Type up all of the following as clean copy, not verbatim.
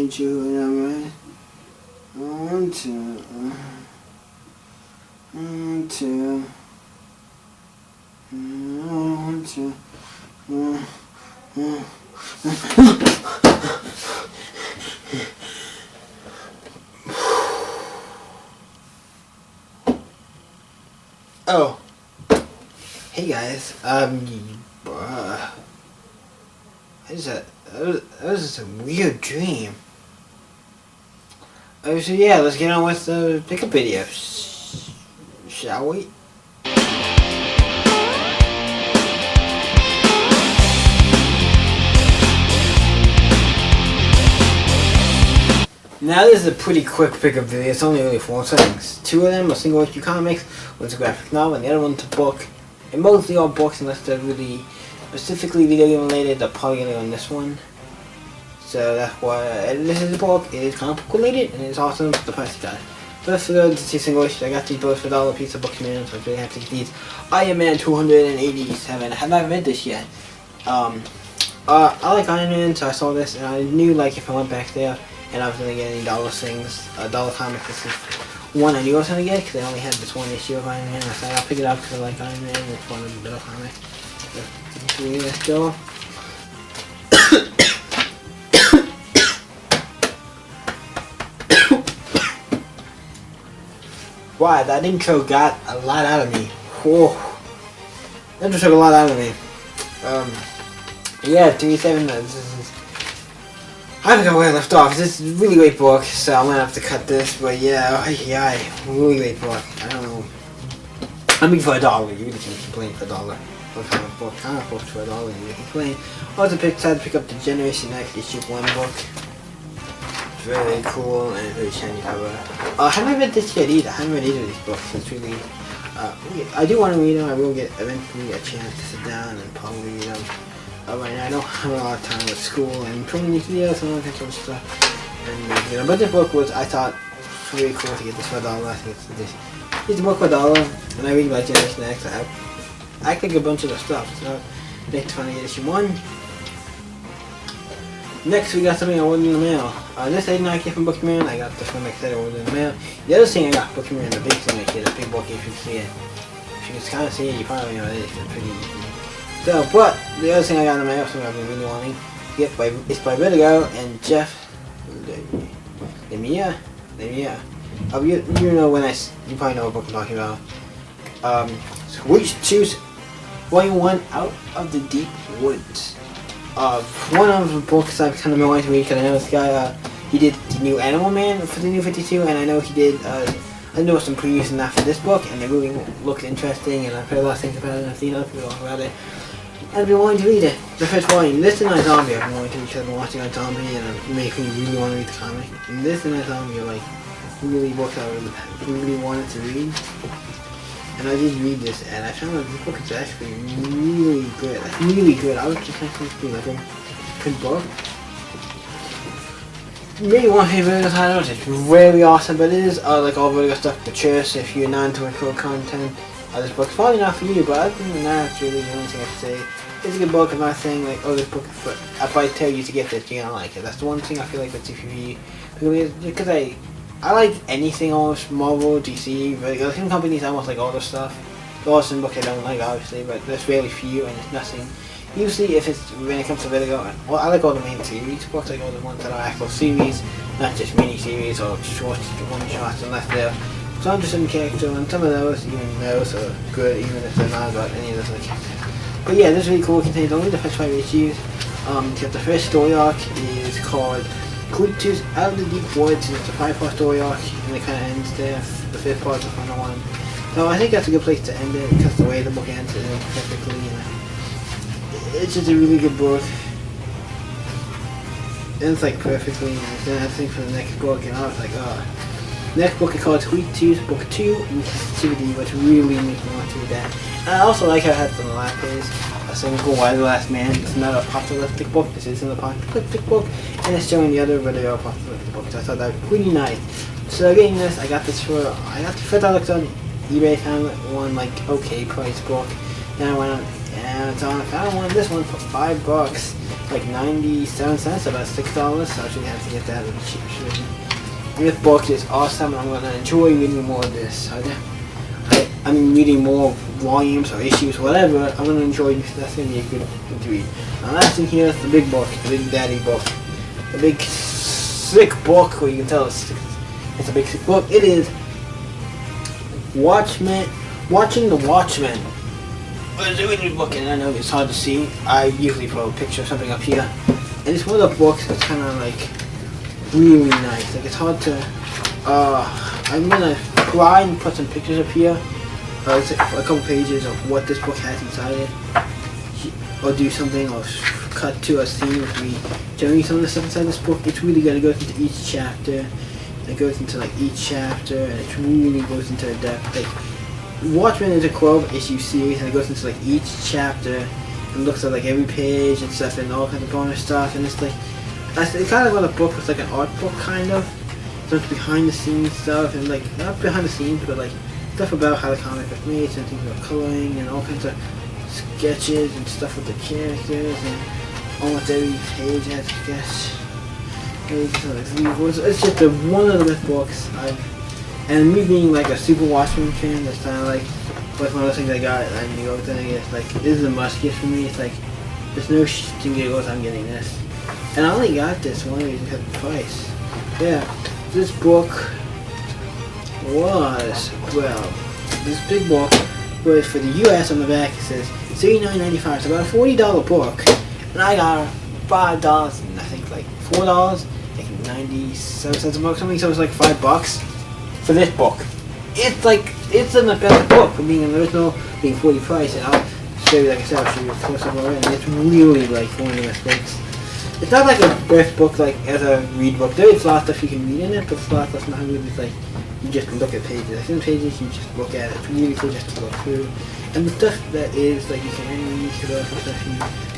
need you and I want to, want to, want to, Oh, hey guys, that was just a weird dream. Oh, so yeah, let's get on with the pickup video, shall we? Now this is a pretty quick pickup video. It's only really 4 things. 2 of them are single issue comics, one's a graphic novel, and the other one's a book. And mostly all books, unless they're really specifically video game related, they're probably going to go on this one. So that's why this is a book. It is comic book related, and it's awesome for the price you got it. First, for those 2 single issues, I got these both for $1 piece of Books A Million, so I'm really happy to get these. Iron Man 287. I have not read this yet. I like Iron Man, so I saw this, and I knew like if I went back there and I was going to get any dollar things, $1 comic, this is one I knew I was going to get, because they only had this one issue of Iron Man. I said I'll pick it up because I like Iron Man, and it's one of the $1 comic. So, let's go. Wow, that intro got a lot out of me. Whoa. That intro took a lot out of me. Yeah, 37 I forgot where I left off. This is a really great book, so I'm gonna have to cut this, but yeah, really great book. I don't know. I mean, for $1, you really can't complain for $1. For a comic book, for $1, you can complain. Also, decided to pick up the Generation X issue 1 book. Very cool and very shiny cover. I haven't read this yet either. I haven't read either of these books. It's really, I do want to read them. I will get eventually a chance to sit down and probably read them. Right now I don't have a lot of time with school and filming these videos and all that kind of stuff. And, but this book was, I thought, really cool to get this for $1. I think it's a book for $1, and I really like Generation X. I think a bunch of the stuff. So next finally get issue 1. Next we got something I ordered in the mail. This I did not get from Books A Million. I got this one like I said I ordered in the mail. The other thing I got from Books A Million, the big thing I get, a big book, if you can see it. If you can kind of see it, you probably know it is. It's pretty easy. So, but the other thing I got in the mail, something I've been really wanting to get, it's by Vertigo and Jeff Lemire. You know when you probably know what book I'm talking about. So we choose Volume 1, Out of the Deep Woods. One of the books I've kind of been wanting to read, because I know this guy, he did the new Animal Man for the New 52, and I know he did, I know some previews and that for this book, and they really looked interesting, and I've heard a lot of things about it, and I've seen other people talk about it. And I've been wanting to read it. The first volume, This and iZombie, I've been wanting to read because I've been watching iZombie, and it makes me really want to read the comic. And This and iZombie are like really books I really wanted to read. And I did read this, and I found that this book is actually really good. Really good. I was just thinking it's like a good book. Maybe one favorite titles. It's very awesome, but it is like all Vertigo stuff. The Church, if you're non-intellectual content. This book's probably not for you, but other than that, it's really the only thing I have to say. It's a good book. I'm not saying like, oh, this book is for. If I tell you to get this, you're gonna like it. That's the one thing I feel like with TPP, because I like anything almost Marvel, DC, Vertigo. Some companies I almost like all this stuff. There are some books I don't like, obviously, but there's really few, and it's nothing. Usually, if it's when it comes to Vertigo, well, I like all the main series books. I like all the ones that are actual series, not just mini series or short one shots, unless they're. So I'm just in character, and some of those, even those are good, even if they're not about any of those characters. But yeah, this is really cool. It contains only the first 5 issues. The first story arc is called Creatures Out of the Deep Woods, and it's a 5-part story arc, and it kind of ends there. The fifth part is the final one. So I think that's a good place to end it, because the way the book ends it ends perfectly. It's just a really good book. It ends like perfectly, and then I think for the next book, and I was like, oh. Next book is called Sweet Tooth, Book 2, Inclusivity, which really makes me want to read that. And I also like how it has on the last page a single Why the Last Man. It's not an apocalyptic book, this is an apocalyptic book, and it's showing the other Vertigo apocalyptic books. I thought that was pretty nice. So getting this, I got the first I looked on eBay, found one like okay price book. Then I went on Amazon. I found one. This one for $5, like 97 cents, about $6. So I should have to get that in the cheap version. This book is awesome, and I'm gonna enjoy reading more of this. I mean, reading more volumes or issues, whatever. I'm gonna enjoy this. That's gonna be a good thing to read. Now, last thing here is the big book, the Big Daddy book, the big sick book. Where you can tell it's a big sick book. It is Watching the Watchmen. It's a really book, and I know it's hard to see. I usually put a picture of something up here, and it's one of the books that's kind of like really nice. Like, it's hard to. I'm gonna try and put some pictures up here. It's a couple pages of what this book has inside it, or do something, or cut to a scene with me showing you some of the stuff inside this book. It's really good. It goes into each chapter. It goes into like each chapter, and it really goes into depth. Like, Watchmen is a 12-issue series, and it goes into like each chapter and looks at like every page and stuff, and all kinds of bonus stuff. And it's like it's kind of like a book with like an art book kind of. So it's behind the scenes stuff, and like not behind the scenes, but like stuff about how the comic was made, and things about coloring, and all kinds of sketches and stuff with the characters, and almost every page has a sketch. It's just one of the best books and me being like a super Watchmen fan, that's kind of like one of those things I got, and I knew everything. It's like, this is a must get for me. It's like, there's no thing that goes, I'm getting this. And I only got this one reason because of the price. Yeah, this book was, well, this big book was for the US. On the back it says $39.95. It's about a $40 book, and I got $5 and I think like $4, like 97 cents a book, something. So it's like $5 for this book. It's like, it's in the best book for being in the original, being 40 price, and I'll show you, like I said, I'll show you a close-up already, and it's really like one of the best books. It's not like a best book like as a read book. There is a lot of stuff you can read in it, but it's a lot of stuff not really like you just look at pages. Like some pages you just look at it. It's really cool just to look through. And the stuff that is like you can read through stuff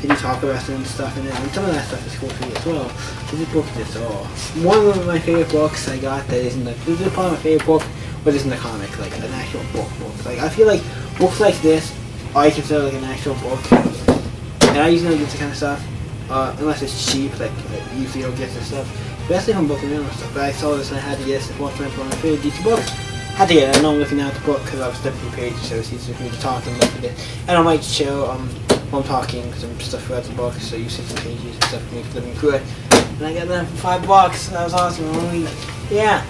you talk about and stuff in it, and some of that stuff is cool for you as well. So this book is just one of my favorite books I got that isn't like, this is probably my favorite book, but isn't a comic, like an actual book. Like I feel like books like this I consider like an actual book. And I usually don't get the kind of stuff. Unless it's cheap, like usually you'll get this stuff. Especially from Book and Mail and stuff. But I saw this and I had to get this. Watchmen for my favorite DC books. Had to get it. I know I'm looking at the book because I was flipping through pages, so it's easier for me to talk and look at it. And I might show while I'm talking because I'm stuff throughout the book, so you see some pages and stuff for me flipping through it. And I got that for $5. That was awesome. Yeah.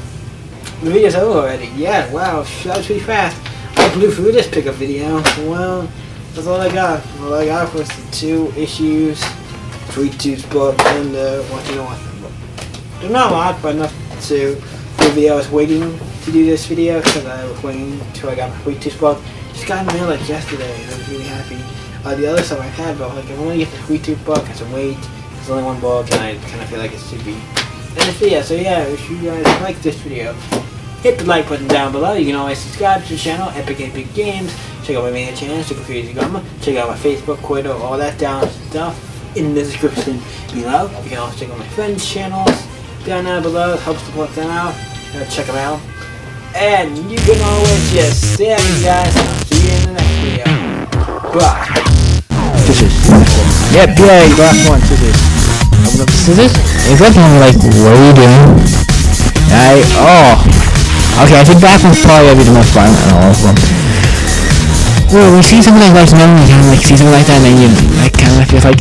The video's over already. Yeah, wow, that was pretty fast. I blew through this pickup video. Well, that's all I got. All I got was the 2 issues. Sweet Tooth book and Watching the Watchmen book. There's not a lot, but enough to do the video. I was waiting to do this video because I was waiting until I got my Sweet Tooth book. Just got in the mail like yesterday, and I was really happy. The other stuff I've had, but like I want to get the Sweet Tooth book. I have to wait. There's only one book, and I kind of feel like it should be in this video. So yeah, if you guys like this video, hit the like button down below. You can always subscribe to the channel, Epic Games. Check out my main channel, Super Crazy Gumma. Check out my Facebook, Quito, all that down stuff in the description below. You can also check out my friends' channels down there below. Help support them out. Check them out. And you can always just stay up, guys. I'll see you in the next video. Bye. Scissors. Yep, yeah, the last one. Scissors. Open up the scissors. Is that one like waiting? Okay, I think that one's probably gonna be the most violent in all of them. Well, we see something like Watchmen, you kind of like see something like that, and then you like kind of feels like